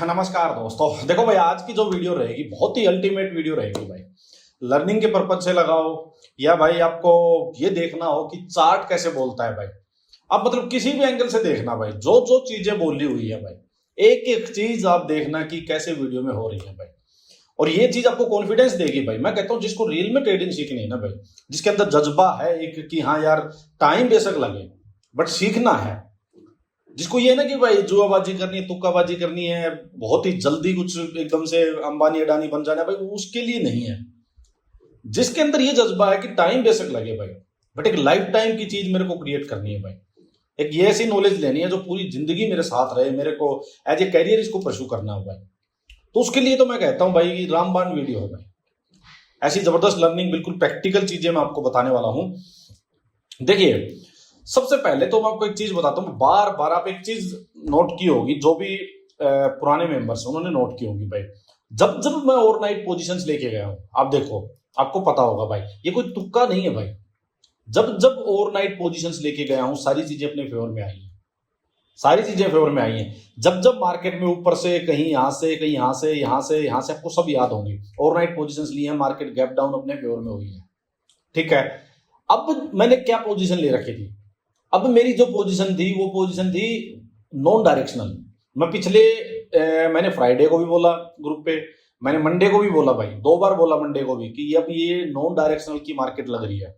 नमस्कार दोस्तों। देखो भाई, आज की जो वीडियो रहेगी बहुत ही अल्टीमेट वीडियो रहेगी भाई। लर्निंग के पर्पज से लगाओ या भाई आपको ये देखना हो कि चार्ट कैसे बोलता है भाई। आप मतलब किसी भी एंगल से देखना भाई, जो जो चीजें बोली हुई है भाई, एक एक चीज आप देखना कि कैसे वीडियो में हो रही है भाई। और ये चीज आपको कॉन्फिडेंस देगी भाई। मैं कहता हूँ जिसको रियल में ट्रेडिंग सीखनी है ना भाई, जिसके अंदर जज्बा है एक कि हाँ यार, टाइम बेशक लगे बट सीखना है, जिसको ये ना कि भाई जुआबाजी करनी है, तुक्काबाजी करनी है, बहुत ही जल्दी कुछ एकदम से अंबानी अडानी बन जाना है भाई, उसके लिए नहीं है। जिसके अंदर ये जज्बा है कि टाइम बेशक लगे भाई, बट एक लाइफ टाइम की चीज मेरे को क्रिएट करनी है भाई। एक ये ऐसी नॉलेज लेनी है जो पूरी जिंदगी मेरे साथ रहे, मेरे को एज ए कैरियर इसको परस्यू करना है भाई। तो उसके लिए तो मैं कहता हूँ भाई, रामबाण वीडियो है भाई। ऐसी जबरदस्त लर्निंग, बिल्कुल प्रैक्टिकल चीजें मैं आपको बताने वाला हूं। देखिए, सबसे पहले तो मैं आपको एक चीज बताता हूँ, बार बार आप एक चीज नोट की होगी, जो भी पुराने मेंबर्स उन्होंने नोट की होगी भाई। जब जब मैं ओवरनाइट पोजीशंस लेके गया हूं, आप देखो, आपको पता होगा भाई, ये कोई तुक्का नहीं है भाई। जब जब ओवरनाइट पोजीशंस लेके गया हूं, सारी चीजें अपने फेवर में आई हैं, सारी चीजें फेवर में आई हैं। जब जब मार्केट में ऊपर से कहीं यहां से, कहीं यहां से, यहां से, यहां से, आपको सब याद होंगी, ओवरनाइट पोजीशंस ली है, मार्केट गैप डाउन अपने फेवर में हुई है। ठीक है, अब मैंने क्या पोजीशन ले रखी थी? अब मेरी जो पोजीशन थी वो पोजीशन थी नॉन डायरेक्शनल। मैं पिछले मैंने फ्राइडे को भी बोला ग्रुप पे, मैंने मंडे को भी बोला भाई, 2 बार बोला मंडे को भी कि अब ये नॉन डायरेक्शनल की मार्केट लग रही है।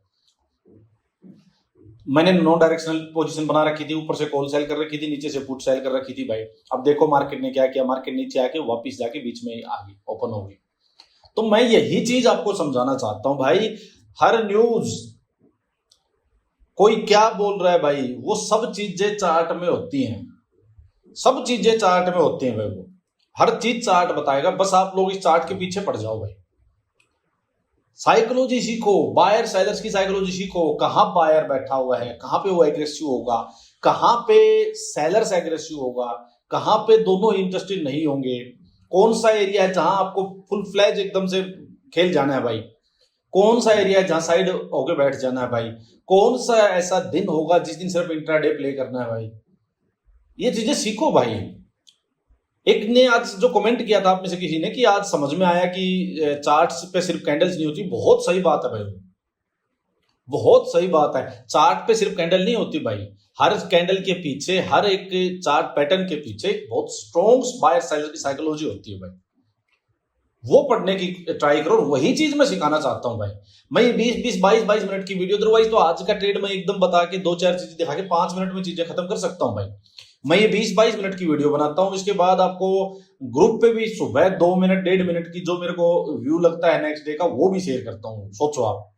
मैंने नॉन डायरेक्शनल पोजीशन बना रखी थी, ऊपर से कॉल सेल कर रखी थी, नीचे से पुट सेल कर रखी थी भाई। अब देखो मार्केट ने क्या किया, मार्केट नीचे आके वापिस जाके बीच में आ गई, ओपन हो गई। तो मैं यही चीज आपको समझाना चाहता हूं भाई। हर न्यूज, कोई क्या बोल रहा है भाई, वो सब चीजें चार्ट में होती हैं, सब चीजें चार्ट में होती हैं भाई। वो हर चीज चार्ट बताएगा, बस आप लोग इस चार्ट के पीछे पड़ जाओ भाई। साइकोलॉजी सीखो, बायर सेलर्स की साइकोलॉजी सीखो, कहां बायर बैठा हुआ है, कहां पे वो एग्रेसिव होगा, कहां पे सेलर्स एग्रेसिव होगा, कहां पे दोनों इंटरेस्टेड नहीं होंगे, कौन सा एरिया है जहां आपको फुल फ्लैज एकदम से खेल जाना है भाई, कौन सा एरिया है जहां साइड होके बैठ जाना है भाई, कौन सा ऐसा दिन होगा जिस दिन सिर्फ इंट्राडे प्ले करना है भाई। ये चीजें सीखो भाई। एक ने आज जो कमेंट किया था आप में से किसी ने कि आज समझ में आया कि चार्ट्स पे सिर्फ कैंडल्स नहीं होती, बहुत सही बात है भाई, बहुत सही बात है। चार्ट पे सिर्फ कैंडल नहीं होती भाई, हर कैंडल के पीछे, हर एक चार्ट पैटर्न के पीछे बहुत स्ट्रॉन्ग बायर सेलर की साइकोलॉजी होती है भाई। वो पढ़ने की ट्राई करो, वही चीज मैं सिखाना चाहता हूं भाई। मैं 20-22 मिनट की वीडियो, अदरवाइज तो आज का ट्रेड मैं एकदम बता के 2-4 चीजें दिखा के 5 मिनट में चीजें खत्म कर सकता हूं भाई। मैं ये 20-22 मिनट की वीडियो बनाता हूं, इसके बाद आपको ग्रुप पे भी सुबह 2 मिनट 1.5 मिनट की जो मेरे को व्यू लगता है नेक्स्ट डे का, वो भी शेयर करता हूँ। सोचो आप,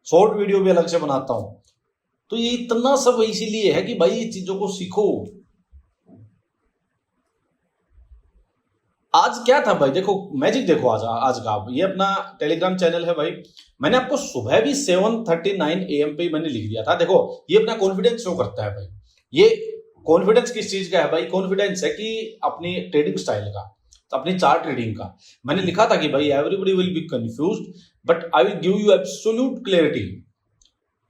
शॉर्ट वीडियो भी अलग से बनाता हूं। तो ये इतना सब इसीलिए है कि भाई ये चीजों को सीखो। आज क्या था भाई, देखो मैजिक देखो, आज का ये अपना टेलीग्राम चैनल है भाई। मैंने आपको सुबह भी 7:39 AM पे मैंने लिख दिया था। देखो ये अपना कॉन्फिडेंस शो करता है भाई। ये कॉन्फिडेंस किस चीज का है भाई? कॉन्फिडेंस है कि अपनी ट्रेडिंग स्टाइल का, अपनी चार्ट ट्रेडिंग का। मैंने लिखा था कि भाई everybody will be confused but I will give you absolute clarity.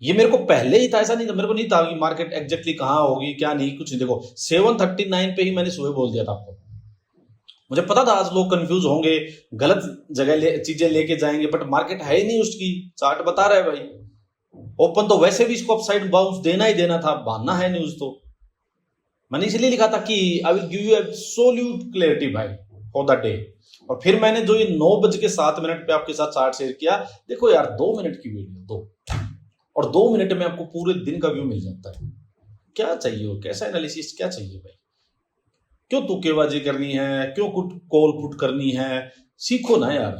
ये मेरे को पहले ही था, ऐसा नहीं था, मेरे को नहीं था कि मार्केट एग्जैक्टली कहां होगी क्या नहीं, कुछ नहीं। देखो 7:39 पे ही मैंने सुबह बोल दिया था आपको। मुझे पता था आज लोग कंफ्यूज होंगे, गलत जगह चीजें लेके जाएंगे, बट मार्केट है ही नहीं उसकी, चार्ट बता रहा है भाई। ओपन तो वैसे भी इसको अपसाइड बाउंस देना ही देना था, बांधना है न्यूज। तो मैंने इसलिए लिखा था कि I will give you absolute clarity भाई फॉर द डे। और फिर मैंने जो ये 9:07 पे आपके साथ चार्ट शेयर किया, देखो यार 2 मिनट की वीडियो, 2 और 2 मिनट में आपको पूरे दिन का व्यू मिल जाता है। क्या चाहिए हो, कैसा एनालिसिस क्या चाहिए भाई? क्यों तुक्केबाजी करनी है, क्यों कॉल पुट करनी है? सीखो ना यार।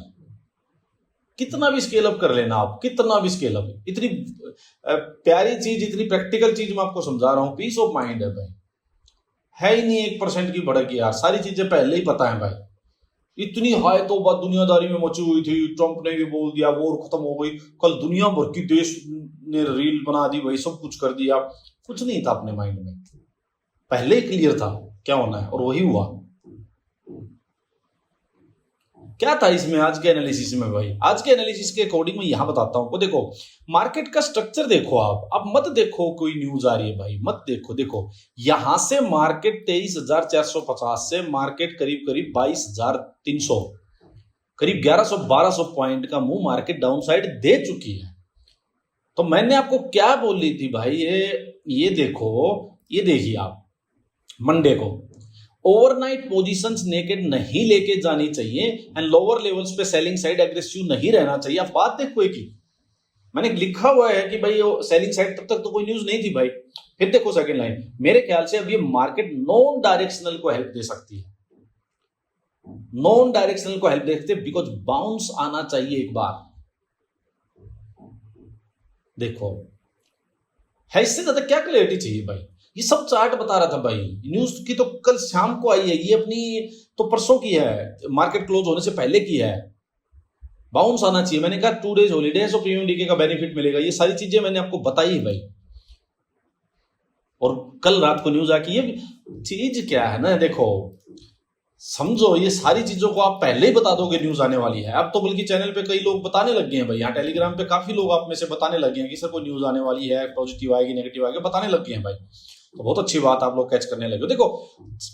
कितना भी स्केल अप कर लेना आप, कितना भी स्केल अप, इतनी प्यारी चीज, इतनी प्रैक्टिकल चीज मैं आपको समझा रहा हूं। पीस ऑफ माइंड है भाई, है ही नहीं 1% की भड़क यार, सारी चीजें पहले ही पता है भाई। इतनी हाई तो बात दुनियादारी में मची हुई थी, ट्रंप ने भी बोल दिया, वॉर खत्म हो गई, कल दुनिया भर की देश ने रील बना दी भाई, सब कुछ कर दिया। कुछ नहीं था अपने माइंड में, पहले ही क्लियर था क्या होना है और वही हुआ। क्या था इसमें आज के एनालिसिस में भाई? आज के एनालिसिस के अकॉर्डिंग मैं यहां बताता हूं। देखो मार्केट का स्ट्रक्चर देखो, आप मत देखो कोई न्यूज आ रही है भाई, मत देखो। देखो यहां से मार्केट 23,450 से मार्केट करीब करीब 22,300, करीब 1100-1200 पॉइंट का मूव मार्केट डाउन साइड दे चुकी है। तो मैंने आपको क्या बोली थी भाई, ये देखो, ये देखिए आप मंडे को ओवरनाइट पोजीशंस नेकेड नहीं लेके जानी चाहिए एंड लोअर लेवल्स पे सेलिंग साइड एग्रेसिव नहीं रहना चाहिए। आप बात देखो एक ही, मैंने लिखा हुआ है कि भाई सेलिंग साइड, तब तक तो कोई न्यूज नहीं थी भाई। फिर देखो सेकंड लाइन, मेरे ख्याल से अब ये मार्केट नॉन डायरेक्शनल को हेल्प दे सकती है, नॉन डायरेक्शनल को हेल्प दे सकती है, बिकॉज बाउंस आना चाहिए एक बार। देखो है, इससे ज्यादा क्या क्लैरिटी चाहिए भाई? ये सब चार्ट बता रहा था भाई, न्यूज की तो कल शाम को आई है, ये अपनी तो परसों की है, मार्केट क्लोज होने से पहले की है। बाउंस आना चाहिए, मैंने कहा 2 डेज हॉलीडे है सो प्रीमियम डीके का बेनिफिट मिलेगा, ये सारी चीजें मैंने आपको बताई है भाई। और कल रात को न्यूज आकी, ये चीज क्या है ना, देखो समझो, ये सारी चीजों को आप पहले ही बता दोगे न्यूज आने वाली है। अब तो बल्कि चैनल पे कई लोग बताने लग गए हैं भाई, यहाँ टेलीग्राम पे काफी लोग आप में से बताने लग गए हैं कि सर कोई न्यूज आने वाली है, पॉजिटिव आएगी नेगेटिव आएगी, बताने लग गए हैं भाई। तो बहुत अच्छी बात, आप लोग कैच करने लगे हो। देखो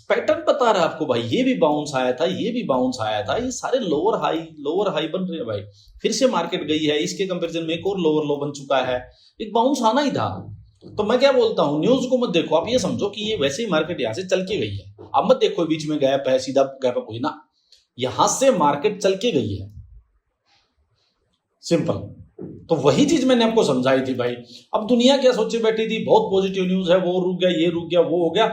पैटर्न बता रहा है आपको भाई, ये भी बाउंस आया था, ये भी बाउंस आया था, ये सारे लोअर हाई बन रहे हैं भाई। फिर से मार्केट गई है, इसके कंपेरिजन में एक और लोअर लो बन चुका है, एक बाउंस आना ही था। तो मैं क्या बोलता हूं, न्यूज को मत देखो, आप ये समझो कि ये वैसे ही मार्केट यहां से चल के गई है। अब मत देखो बीच में गैप है, सीधा गैप अप हुई ना, यहां से मार्केट चल के गई है, सिंपल। तो वही चीज मैंने आपको समझाई थी भाई। अब दुनिया क्या सोचे बैठी थी, बहुत पॉजिटिव न्यूज है, वो रुक गया, ये रुक गया, वो हो गया,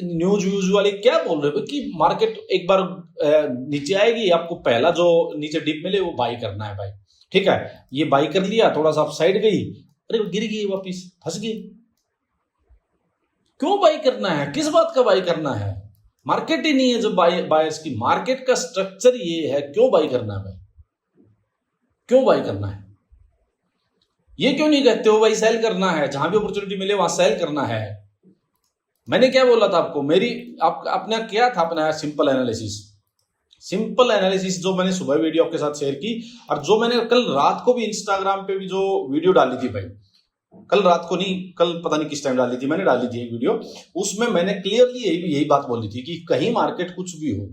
न्यूज व्यूज वाले क्या बोल रहे हो कि मार्केट एक बार नीचे आएगी, आपको पहला जो नीचे डिप मिले वो बाई करना है भाई। ठीक है, ये बाई कर लिया, थोड़ा सा साइड गई, अरे गिर गई वापिस, फंस गई। क्यों बाई करना है, किस बात का बाई करना है? मार्केट ही नहीं है जो बायर्स की, मार्केट का स्ट्रक्चर ये है, क्यों बाई करना है भाई? क्यों बाई करना है? ये क्यों नहीं कहते हो भाई सेल करना है, जहां भी अपॉर्चुनिटी मिले वहां सेल करना है? मैंने क्या बोला था आपको, अपना क्या था, अपना सिंपल एनालिसिस जो मैंने सुबह वीडियो आपके साथ शेयर की, और जो मैंने कल रात को भी इंस्टाग्राम पे भी जो वीडियो डाली थी भाई, कल रात को नहीं, कल पता नहीं किस टाइम डाली थी, मैंने डाली थी एक वीडियो, उसमें मैंने क्लियरली यही बात बोली थी कि कहीं मार्केट कुछ भी हो,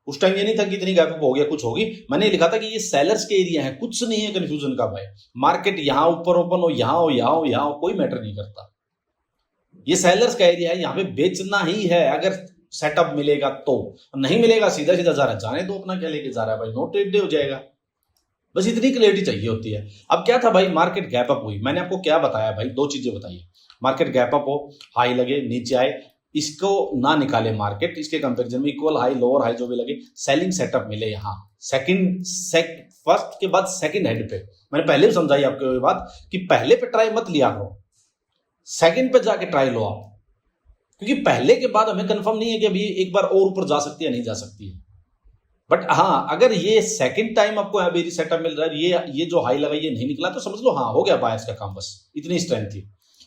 उस टाइम ये नहीं था कि इतनी गैप अप हो गया कुछ होगी, मैंने लिखा था कि ये सेलर्स के एरिया है, कुछ नहीं है कंफ्यूजन का भाई। मार्केट यहां ऊपर ओपन हो, यहां हो, यहां हो, यहां हो, कोई मैटर नहीं करता, ये सेलर्स का एरिया है, यहां पे बेचना ही है। अगर सेटअप मिलेगा तो, नहीं मिलेगा सीधा सीधा जा रहा है, जाने दो, अपना क्या लेके जा रहा है भाई, नो ट्रेड डे हो जाएगा। बस इतनी क्लियरिटी चाहिए होती है। अब क्या था भाई, मार्केट गैप अप हुई, मैंने आपको क्या बताया भाई, 2 चीजें बताई। मार्केट गैप अप हो, हाई लगे, नीचे आए, इसको ना निकाले मार्केट, इसके कंपैरिजन में इक्वल हाई लोअर हाई जो भी लगे, सेलिंग सेटअप मिले यहाँ फर्स्ट के बाद सेकंड हेड पे। मैंने पहले भी समझाई आपको ये बात कि पहले पे ट्राई मत लिया करो, सेकंड पे जाके ट्राई लो आप, क्योंकि पहले के बाद हमें कंफर्म नहीं है कि अभी एक बार और ऊपर जा सकती है नहीं जा सकती है। बट हाँ, अगर ये सेकंड टाइम आपको अभी सेटअप मिल रहा है, ये जो हाई लगा ये नहीं निकला, तो समझ लो हाँ हो गया बायर्स का काम, बस इतनी स्ट्रेंथ थी।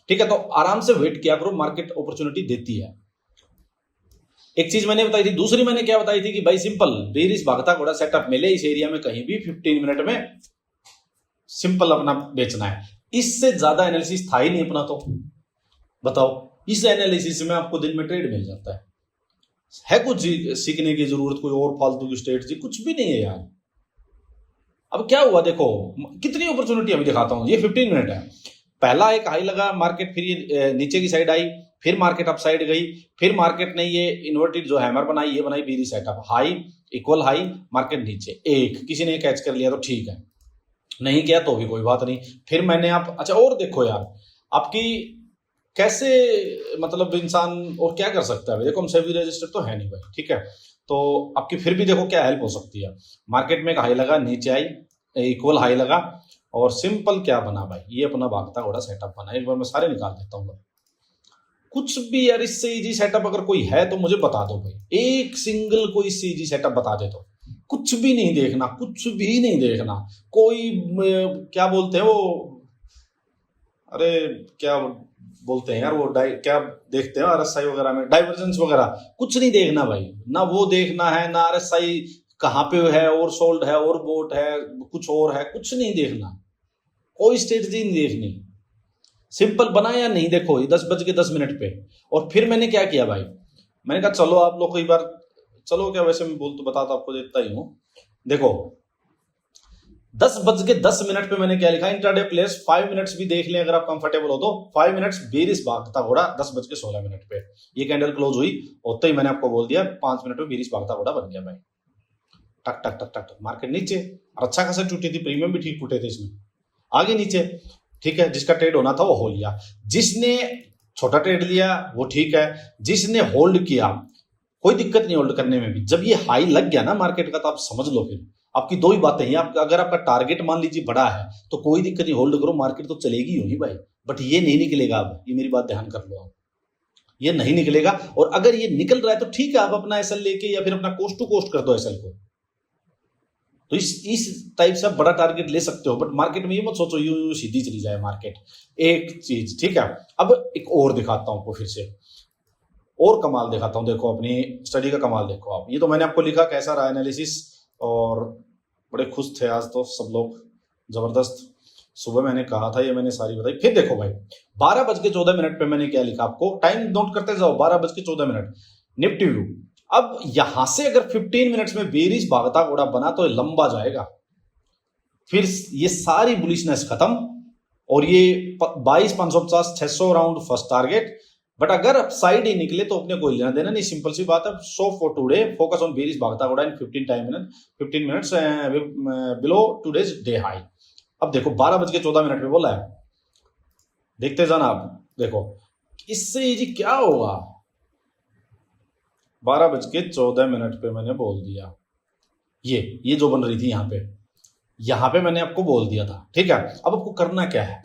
ठीक है, तो आराम से वेट किया करो, मार्केट अपॉर्चुनिटी देती है। एक चीज मैंने बताई थी, दूसरी मैंने क्या बताई थी कि भाई सिंपल बेरिश भागता घोड़ा सेटअप मिले इस एरिया में कहीं भी 15 मिनट में, सिंपल अपना बेचना है। इससे ज्यादा एनालिसिस था ही नहीं अपना, तो बताओ, इस एनालिसिस में आपको दिन में ट्रेड मिल जाता है कुछ सीखने की जरूरत कोई और फालतू की स्ट्रेटजी कुछ भी नहीं है यार। अब क्या हुआ देखो, कितनी अपॉर्चुनिटी अभी दिखाता हूं, ये 15 मिनट है, पहला एक हाई लगा मार्केट, फिर ये नीचे की साइड आई, फिर मार्केट अप साइड गई, फिर मार्केट ने ये इन्वर्टेड जो हैमर बनाई, ये बनाई बीरी setup, high equal high, market नीचे, एक किसी ने कैच कर लिया तो ठीक है, नहीं किया तो भी कोई बात नहीं। फिर मैंने आप अच्छा और देखो यार, आपकी कैसे मतलब इंसान और क्या कर सकता है, देखो हम सेबी रजिस्टर्ड तो है नहीं भाई, ठीक है, तो आपकी फिर भी देखो क्या हेल्प हो सकती है। मार्केट में एक हाई लगा, नीचे आई, इक्वल हाई लगा, और सिंपल क्या बना भाई, ये अपना भागता घोड़ा सेटअप बना। एक बार मैं सारे निकाल देता हूँ, कुछ भी यार इससे इजी सेटअप अगर कोई है तो मुझे बता दो भाई, एक सिंगल कोई इससे इजी सेटअप बता दे तो, कुछ भी नहीं देखना, कुछ भी नहीं देखना, कोई क्या बोलते हैं वो, अरे क्या बोलते हैं यार वो, क्या देखते हैं आरएसआई वगैरह में, डाइवर्जेंस वगैरह, कुछ नहीं देखना भाई, ना वो देखना है, ना आरएसआई कहाँ पे है, और सोल्ड है, और बोट है, कुछ और है, कुछ नहीं देखना, कोई स्ट्रेटजी नहीं देखनी, सिंपल बना या नहीं देखो ये 10:10 पे। और फिर मैंने क्या किया भाई, मैंने कहा चलो आप लोग को एक बार, चलो क्या वैसे मैं बोल तो बताता आपको देता ही हूँ। देखो 10:10 पे मैंने क्या लिखा, इंट्राडे प्लेस 5 मिनट्स भी देख लें अगर आप कंफर्टेबल हो तो, 5 मिनट्स बेरिश भागता घोड़ा 10:16 पे, ये कैंडल क्लोज हुई होते ही मैंने आपको बोल दिया 5 मिनट में बेरिश भागता घोड़ा बन गया भाई, टक टक टक टक मार्केट नीचे, और अच्छा खासा टूटी थी, प्रीमियम भी ठीक टूटे थे इसमें, आगे नीचे, ठीक है, जिसका ट्रेड होना था वो हो लिया, जिसने छोटा ट्रेड लिया वो ठीक है, जिसने होल्ड किया कोई दिक्कत नहीं होल्ड करने में भी, जब ये हाई लग गया ना मार्केट का तो आप समझ लो फिर आपकी दो ही बातें हैं, आप अगर आपका टारगेट मान लीजिए बड़ा है तो कोई दिक्कत नहीं, होल्ड करो, मार्केट तो चलेगी ही भाई, बट ये नहीं निकलेगा, अब ये मेरी बात ध्यान कर लो आप, ये नहीं निकलेगा, और अगर ये निकल रहा है तो ठीक है, आप अपना एसएल लेके या फिर अपना कोस्ट टू कोस्ट कर दो एसएल को, तो इस टाइप से आप बड़ा टारगेट ले सकते हो, बट मार्केट में ये मत सोचो यूं सीधी चली जाए मार्केट, एक चीज, ठीक है। अब एक और दिखाता हूं आपको फिर से, और कमाल दिखाता हूं, देखो अपनी स्टडी का कमाल देखो आप, ये तो मैंने आपको लिखा कैसा रहा एनालिसिस, और बड़े खुश थे आज तो सब लोग, जबरदस्त, सुबह मैंने कहा था ये मैंने सारी बताई। फिर देखो भाई 12:14 पे मैंने क्या लिखा, आपको टाइम नोट करते जाओ, 12:14 निफ्टी व्यू। अब यहां से अगर 15 मिनट्स में बेरिश भागता घोड़ा बना तो लंबा जाएगा, फिर ये सारी बुलिशनेस खत्म, और ये 22,550 600 राउंड फर्स्ट टारगेट, बट अगर अपसाइड ही निकले तो अपने कोई लेना देना नहीं, सिंपल सी बात है। So for today focus on bearish भागता घोड़ा इन 15 minutes below today's day high. अब देखो 12:14 पे बोला है, देखते जाना आप, देखो इससे इजी क्या होगा, 12:14 पे मैंने बोल दिया, ये जो बन रही थी यहां पे मैंने आपको बोल दिया था, ठीक है। अब आपको करना क्या है,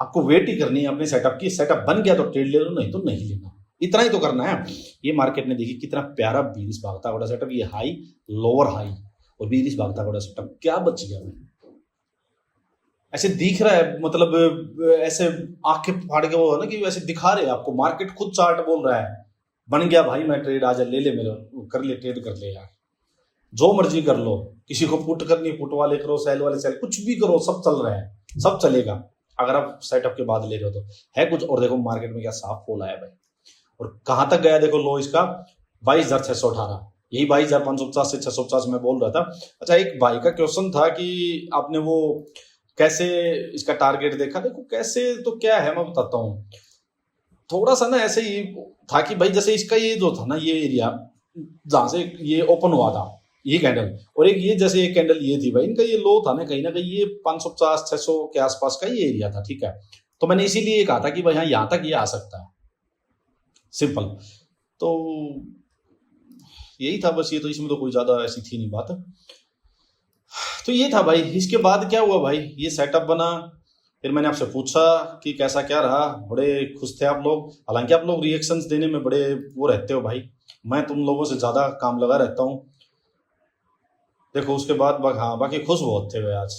आपको वेट ही करनी है अपने सेटअप की, सेटअप बन गया तो ट्रेड ले लो, नहीं तो नहीं लेना, इतना ही तो करना है। ये मार्केट ने देखी कितना प्यारा बेरिश भागता घोड़ा सेटअप, ये हाई लोअर हाई और बेरिश भागता घोड़ा सेटअप, क्या बच गया भाई, ऐसे दिख रहा है, मतलब ऐसे आंखें फाड़ के वो है ना कि ऐसे दिखा रहे हैं आपको, मार्केट खुद चार्ट बोल रहा है बन गया भाई, मैं ट्रेड आज ले ले, मेरे कर ले, ट्रेड कर ले यार, जो मर्जी कर लो, किसी को पुट करनी पुट वाले करो, सेल वाले सेल, कुछ भी करो, सब चल रहा है, सब चलेगा अगर आप सेटअप के बाद ले रहे हो तो है कुछ। और देखो मार्केट में क्या साफ फॉल आया भाई, और कहां तक गया देखो लो इसका 22,618, यही 22,550 से 650 में बोल रहा था। अच्छा एक भाई का क्वेश्चन था कि आपने वो कैसे इसका टारगेट देखा, देखो कैसे तो क्या है मैं बताता हूँ, थोड़ा सा ना ऐसे ही था कि भाई जैसे इसका ये जो था ना ये एरिया जहां से ये ओपन हुआ था ये कैंडल, और एक ये जैसे एक कैंडल ये थी भाई, इनका ये लो था ना कहीं ये 550-600 के आसपास का ये एरिया था, ठीक है। तो मैंने इसीलिए कहा था कि भाई हाँ यहाँ तक ये आ सकता है, सिंपल, तो यही था बस, ये तो इसमें तो कोई ज्यादा ऐसी थी नहीं बात, तो ये था भाई। इसके बाद क्या हुआ भाई, ये सेटअप बना, फिर मैंने आपसे पूछा कि कैसा क्या रहा, बड़े खुश थे आप लोग, हालांकि आप लोग रिएक्शंस देने में बड़े वो रहते हो भाई, मैं तुम लोगों से ज्यादा काम लगा रहता हूँ। देखो उसके बाद हाँ बाकी खुश बहुत थे भाई आज,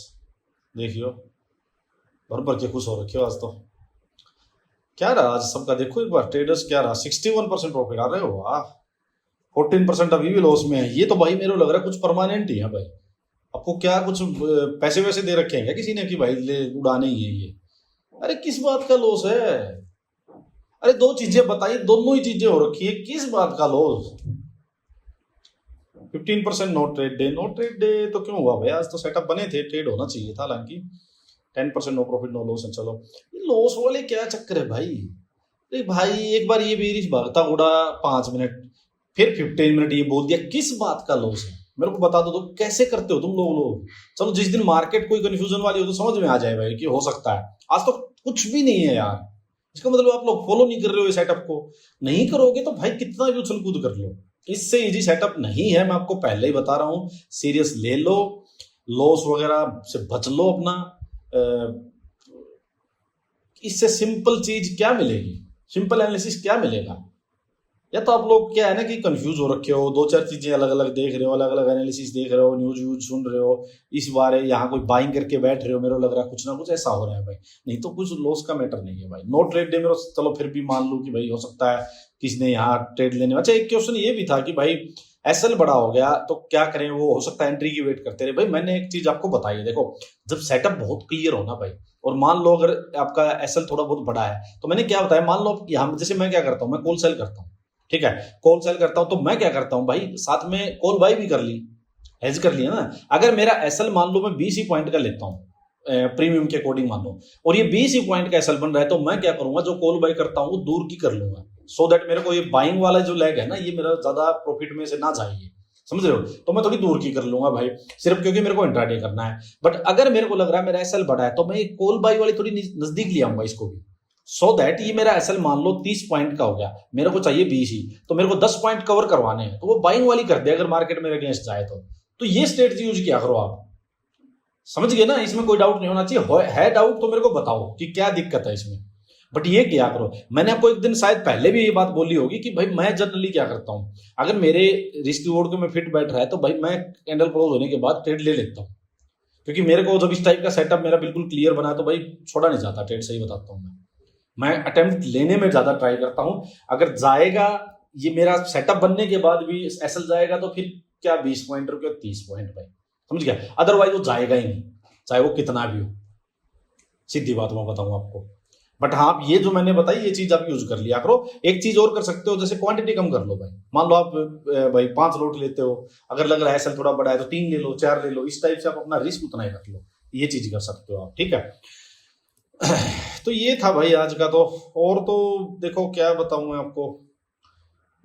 देखियो भर भर के खुश हो रखे हो आज, तो क्या रहा आज सबका, देखो एक बार ट्रेडर्स क्या रहा, 61% प्रॉफिट आ रहे हो, वाह, 14% अभी भी लॉस में है, ये तो भाई मेरे को लग रहा है कुछ परमानेंट ही है भाई, आपको क्या कुछ पैसे वैसे दे रखे हैं क्या किसी ने कि भाई ले उड़ाने ही है ये, अरे किस बात का लॉस है, अरे दो चीजें बताइए, दोनों ही चीजें हो रखी है, किस बात का लॉस, 15% नो ट्रेड डे तो क्यों हुआ भाई, आज तो सेटअप बने थे, ट्रेड होना चाहिए था, हालांकि 10% नो प्रॉफिट नो लॉस है। चलो ये लॉस वाले क्या चक्कर है भाई, अरे भाई एक बार ये बेरिश भागता उड़ा 5 मिनट, फिर 15 मिनट ये बोल दिया, किस बात का लॉस है मेरे को बता दो तो, कैसे करते हो तुम लोग। चलो जिस दिन मार्केट कोई कंफ्यूजन वाली हो तो समझ में आ जाए भाई कि हो सकता है, आज तो कुछ भी नहीं है यार, इसका मतलब आप लोग फॉलो नहीं कर रहे हो सेटअप को, नहीं करोगे तो भाई कितना भी उछल कूद कर लो, इससे इजी सेटअप नहीं है, मैं आपको पहले ही बता रहा हूं, सीरियस ले लो, लॉस वगैरह से बच लो अपना, इससे सिंपल चीज क्या मिलेगी, सिंपल एनालिसिस क्या मिलेगा, या तो आप लोग क्या है ना कि कंफ्यूज हो रखे हो, दो चार चीजें अलग अलग देख रहे हो, अलग अलग एनालिसिस देख रहे हो, न्यूज व्यूज सुन रहे हो, इस बारे यहाँ कोई बाइंग करके बैठ रहे हो, मेरे को लग रहा है कुछ ना कुछ ऐसा हो रहा है भाई, नहीं तो कुछ लॉस का मैटर नहीं है भाई। नो ट्रेड डे मेरे चलो फिर भी मान लो कि भाई हो सकता है किसी ने यहाँ ट्रेड लेने, अच्छा एक क्वेश्चन ये भी था कि भाई एसएल बड़ा हो गया तो क्या करें, वो हो सकता है एंट्री की वेट करते रहे। भाई मैंने एक चीज आपको बताई है, देखो जब सेटअप बहुत क्लियर हो ना भाई, और मान लो अगर आपका एसएल थोड़ा बहुत बड़ा है, तो मैंने क्या बताया, मान लो यहाँ जैसे मैं क्या करता हूँ, मैं कॉल सेल करता हूँ, ठीक है, कॉल सेल करता हूँ, तो मैं क्या करता हूँ भाई, साथ में कॉल बाई भी कर ली, हेज कर लिया ना। अगर मेरा एसएल मान लो मैं 20 ही पॉइंट का लेता हूँ प्रीमियम के अकॉर्डिंग मान लो, और ये 20 ही पॉइंट का एसएल बन रहा है, तो मैं क्या करूंगा, जो कॉल बाई करता हूँ वो दूर की कर लूंगा, सो दैट मेरे को ये बाइंग वाला जो लेग है ना, ये मेरा ज्यादा प्रॉफिट में से ना जाए, समझ रहे हो। तो मैं थोड़ी दूर की कर लूंगा भाई, सिर्फ क्योंकि मेरे को इंट्राडे करना है। बट अगर मेरे को लग रहा है मेरा एसएल बड़ा है, तो मैं कॉल बाई वाली थोड़ी नजदीक ले आऊंगा इसको भी, सो दैट ये मेरा एसएल मान लो 30 पॉइंट का हो गया, मेरे को चाहिए 20 ही, तो मेरे को 10 पॉइंट कवर करवाने हैं, तो वो बाइंग वाली कर दे अगर मार्केट मेरे अगेंस्ट जाए तो ये स्ट्रेटजी यूज किया करो आप, समझ गए ना, इसमें कोई डाउट नहीं होना चाहिए। है डाउट तो मेरे को बताओ कि क्या दिक्कत है इसमें, बट ये किया करो। मैंने आपको एक दिन शायद पहले भी ये बात बोली होगी कि भाई मैं जनरली क्या करता हूं, अगर मेरे रिस्क रिवॉर्ड को में फिट बैठ रहा है, तो भाई मैं कैंडल क्लोज होने के बाद ट्रेड ले लेता हूं, क्योंकि मेरे को जब इस टाइप का सेटअप मेरा बिल्कुल क्लियर बना है, तो भाई छोड़ा नहीं जाता ट्रेड, सही बताता हूं मैं अटेम्प्ट लेने में ज्यादा ट्राई करता हूं। अगर जाएगा ये मेरा सेटअप बनने के बाद भी एसएल जाएगा, तो फिर क्या 20 पॉइंट रुपये 30 पॉइंट भाई, समझ गया, अदरवाइज वो जाएगा ही नहीं, चाहे वो कितना भी हो, सीधी बात मैं बताऊं आपको। बट हाँ, ये जो मैंने बताई ये चीज आप यूज कर लिया करो। एक चीज और कर सकते हो, जैसे क्वांटिटी कम कर लो भाई, मान लो आप भाई 5 लोट लेते हो, अगर लग रहा है एसएल थोड़ा बड़ा है तो 3 ले लो, 4 ले लो, इस टाइप से आप अपना रिस्क उतना ही रख लो, ये चीज कर सकते हो आप, ठीक है। तो ये था भाई आज का, तो और तो देखो क्या बताऊं मैं आपको,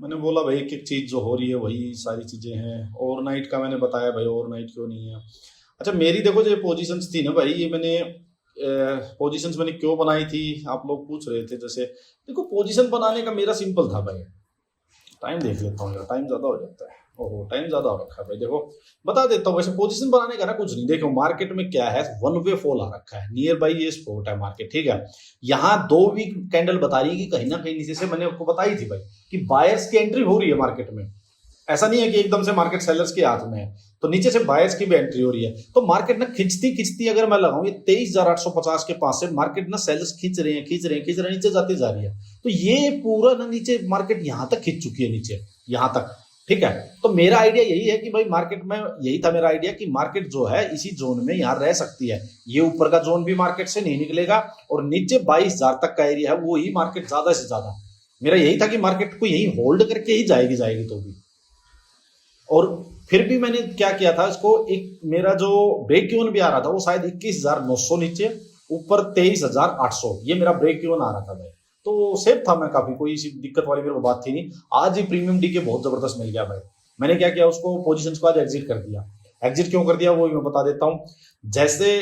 मैंने बोला भाई एक एक चीज जो हो रही है वही सारी चीजें हैं। ओवरनाइट का मैंने बताया भाई, ओवरनाइट क्यों नहीं है। अच्छा मेरी देखो जो पोजीशंस थी ना भाई, ये मैंने पोजीशंस मैंने क्यों बनाई थी, आप लोग पूछ रहे थे। जैसे देखो पोजीशन बनाने का मेरा सिंपल था भाई, टाइम देख लेता हूँ, टाइम ज्यादा हो जाता है, ओहो टाइम ज्यादा हो रखा है भाई, देखो बता देता हूँ। वैसे पोजीशन बनाने का ना कुछ नहीं, देखो मार्केट में क्या है, वन वे फॉल आ रखा है, नियर बाई ये स्पॉट है मार्केट, ठीक है। यहाँ 2 वीक कैंडल बता रही है कि कहीं ना कहीं नीचे से, मैंने आपको बताई थी भाई कि बायर्स की एंट्री हो रही है मार्केट में, ऐसा नहीं है कि एकदम से मार्केट सेलर्स के हाथ में है, तो नीचे से बायर्स की भी एंट्री हो रही है। तो मार्केट ना खिंचती खिंचती अगर मैं लगाऊं ये 23,850 के पास से मार्केट ना सेलर्स खींच रहे हैं, नीचे जाती जा रही है, तो ये पूरा ना नीचे मार्केट यहां तक खिंच चुकी है, नीचे यहां तक, ठीक है। तो मेरा आइडिया यही है कि भाई मार्केट में, यही था मेरा आइडिया कि मार्केट जो है इसी जोन में यहां रह सकती है, ये ऊपर का जोन भी मार्केट से नहीं निकलेगा, और नीचे 22,000 तक का एरिया है वो ही मार्केट ज्यादा से ज्यादा, मेरा यही था कि मार्केट को यही होल्ड करके ही जाएगी तो भी। और फिर भी मैंने क्या किया था, इसको एक मेरा जो ब्रेक इवन भी आ रहा था वो शायद 21,900 नीचे, ऊपर 23,800, ये मेरा ब्रेक इवन आ रहा था भाई, तो सेफ था मैं काफी, कोई इसी दिक्कत वाली मेरे को बात थी नहीं। आज ही प्रीमियम डी के बहुत जबरदस्त मिल गया भाई, मैंने क्या किया, उसको पोजीशंस को आज एग्जिट कर दिया। एग्जिट क्यों कर दिया वो मैं बता देता हूँ। जैसे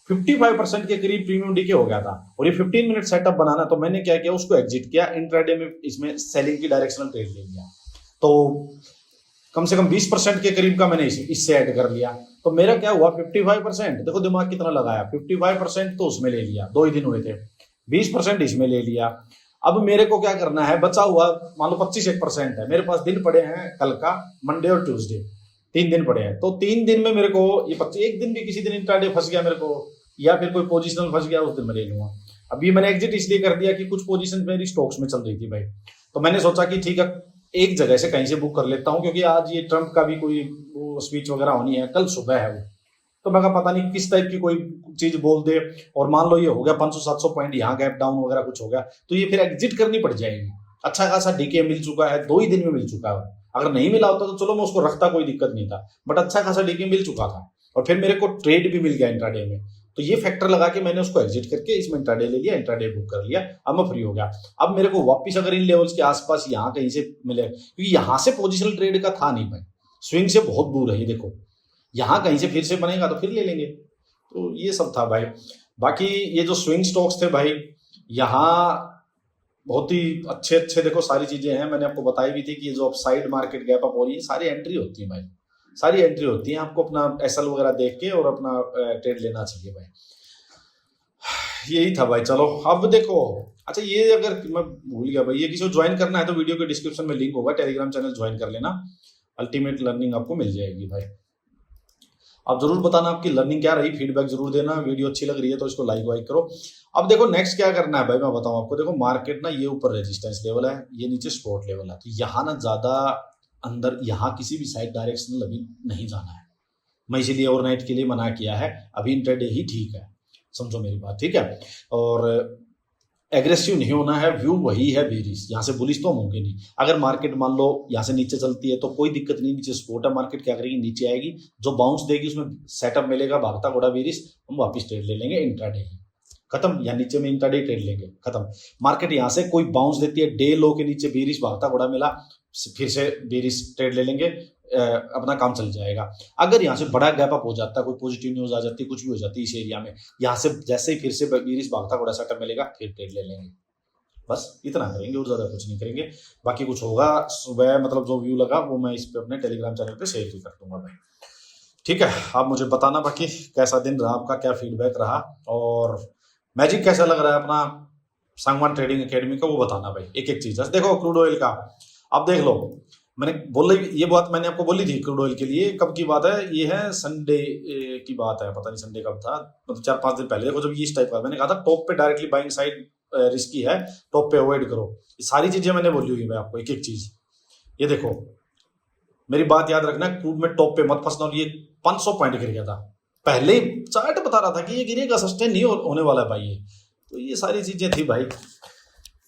55% के करीब प्रीमियम डी के हो गया था, और ये 15 मिनट सेटअप बनाना, तो मैंने क्या किया, उसको एग्जिट किया, इंट्राडे में इसमें सेलिंग की डायरेक्शनल ट्रेड ले लिया, तो कम से कम 20% के करीब का मैंने इससे ऐड कर लिया। तो मेरा क्या हुआ, 55%, देखो दिमाग कितना लगाया, 55% तो उसमें ले लिया, 2 ही दिन हुए थे, 20% इसमें ले लिया। अब मेरे को क्या करना है, बचा हुआ मान लो 25% है मेरे पास, दिन पड़े हैं कल का, मंडे और ट्यूसडे, 3 दिन पड़े हैं, तो 3 दिन में मेरे को ये 25, एक दिन भी किसी दिन इंट्राडे फंस गया मेरे को, या फिर कोई पोजिशनल फंस गया, उस दिन मैं ले लूंगा। अभी मैंने एग्जिट इसलिए कर दिया कि कुछ पोजीशन मेरी स्टॉक्स में चल रही थी भाई, तो मैंने सोचा कि ठीक है एक जगह से कहीं से बुक कर लेता हूं, क्योंकि आज ये ट्रंप का भी कोई वो स्पीच वगैरह होनी है, कल सुबह है वो, तो मैं पता नहीं किस टाइप की कोई चीज बोल दे, और मान लो ये हो गया 500-700 पॉइंट यहाँ गैप डाउन वगैरह कुछ हो गया, तो ये फिर एग्जिट करनी पड़ जाएगी। अच्छा खासा डीके मिल चुका है, 2 ही दिन में मिल चुका है, अगर नहीं मिला होता तो चलो मैं उसको रखता, कोई दिक्कत नहीं था, बट अच्छा खासा डीके मिल चुका था, और फिर मेरे को ट्रेड भी मिल गया इंट्राडे में, तो ये फैक्टर लगा के मैंने उसको एग्जिट करके इसमें इंट्राडे ले लिया, इंट्राडे बुक कर लिया, अब मैं फ्री हो गया। अब मेरे को वापस अगर इन लेवल्स के आसपास यहाँ कहीं से मिले, क्योंकि यहाँ से पोजिशनल ट्रेड का था नहीं भाई, स्विंग से बहुत दूर है ये, देखो यहाँ कहीं से फिर से बनेगा तो फिर ले लेंगे, तो ये सब था भाई। बाकी ये जो स्विंग स्टॉक्स थे भाई, यहाँ बहुत ही अच्छे अच्छे देखो सारी चीजें हैं, मैंने आपको बताई भी थी कि ये जो अपसाइड मार्केट गैप अप हो रही है, सारी एंट्री होती है भाई, सारी एंट्री होती है, आपको अपना एसएल वगैरह देख के और अपना ट्रेड लेना चाहिए भाई। यही था भाई, चलो अब देखो। अच्छा ये अगर मैं भूल गया भाई, ये किसी को ज्वाइन करना है तो वीडियो के डिस्क्रिप्शन में लिंक होगा, टेलीग्राम चैनल ज्वाइन कर लेना, अल्टीमेट लर्निंग आपको मिल जाएगी भाई। आप जरूर बताना आपकी लर्निंग क्या रही, फीडबैक जरूर देना, वीडियो अच्छी लग रही है तो इसको लाइक वाइक करो। अब देखो नेक्स्ट क्या करना है भाई, मैं बताऊं आपको, देखो मार्केट ना ये ऊपर रेजिस्टेंस लेवल है, ये नीचे सपोर्ट लेवल है, तो यहाँ ना ज्यादा अंदर यहाँ किसी भी साइड डायरेक्शनल अभी नहीं जाना है। मैं इसीलिए ओवरनाइट के लिए मना किया है, अभी इंट्राडे ही ठीक है, समझो मेरी बात, ठीक है। और एग्रेसिव नहीं होना है, व्यू वही है बेरिश, यहाँ से बुलिश तो हम होंगे नहीं। अगर मार्केट मान लो यहाँ से नीचे चलती है तो कोई दिक्कत नहीं, नीचे सपोर्ट है, मार्केट क्या करेगी, नीचे आएगी, जो बाउंस देगी उसमें सेटअप मिलेगा, भागता घोड़ा बेरिश, हम वापस ट्रेड ले लेंगे इंट्राडे ही, खत्म। या नीचे में इंट्राडे ट्रेड लेंगे, खत्म। मार्केट यहाँ से कोई बाउंस देती है, डे लो के नीचे बेरिश, भागता घोड़ा मिला, फिर से बेरिश ट्रेड ले लेंगे, अपना काम चल जाएगा। अगर यहाँ से बड़ा गैप अप हो जाता है, कोई पॉजिटिव न्यूज आ जाती है, कुछ भी हो जाती है इस एरिया में, यहाँ से जैसे ही फिर से बेरिश भागता घोड़ा सेटअप मिलेगा, फिर ट्रेड ले लेंगे, बस इतना करेंगे और ज्यादा कुछ नहीं करेंगे। बाकी कुछ होगा सुबह, मतलब जो व्यू लगा वो मैं इस पे अपने टेलीग्राम चैनल पे शेयर भी कर दूंगा भाई, ठीक है। आप मुझे बताना बाकी कैसा दिन रहा आपका, क्या फीडबैक रहा, और मैजिक कैसा लग रहा है अपना सांगवान ट्रेडिंग एकेडमी का, वो बताना भाई। एक एक चीज देखो, क्रूड ऑयल का आप देख लो, मैंने बोल ये बात मैंने आपको बोली थी क्रूड ऑयल के लिए, कब की बात है ये, है संडे की बात है, पता नहीं संडे कब था, मतलब 4-5 दिन पहले। देखो जब ये इस टाइप का मैंने कहा था टॉप पे डायरेक्टली बाइंग साइड रिस्की है, टॉप पे अवॉइड करो, ये सारी चीजें मैंने बोली हुई है आपको, एक एक चीज। ये देखो मेरी बात याद रखना, क्रूड में टॉप पे मत फंसना, और ये 500 पॉइंट गिर गया था, पहले चार्ट बता रहा था कि ये गिरेगा, सस्टेन नहीं होने वाला भाई ये, तो ये सारी चीजें थी भाई।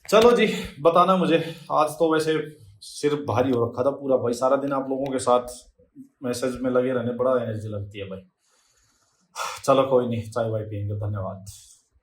चलो जी बताना मुझे, आज तो वैसे सिर भारी हो रखा था पूरा भाई, सारा दिन आप लोगों के साथ मैसेज में लगे रहने बड़ा एनर्जी लगती है भाई। चलो कोई नहीं, चाय वाय पियेंगे, धन्यवाद।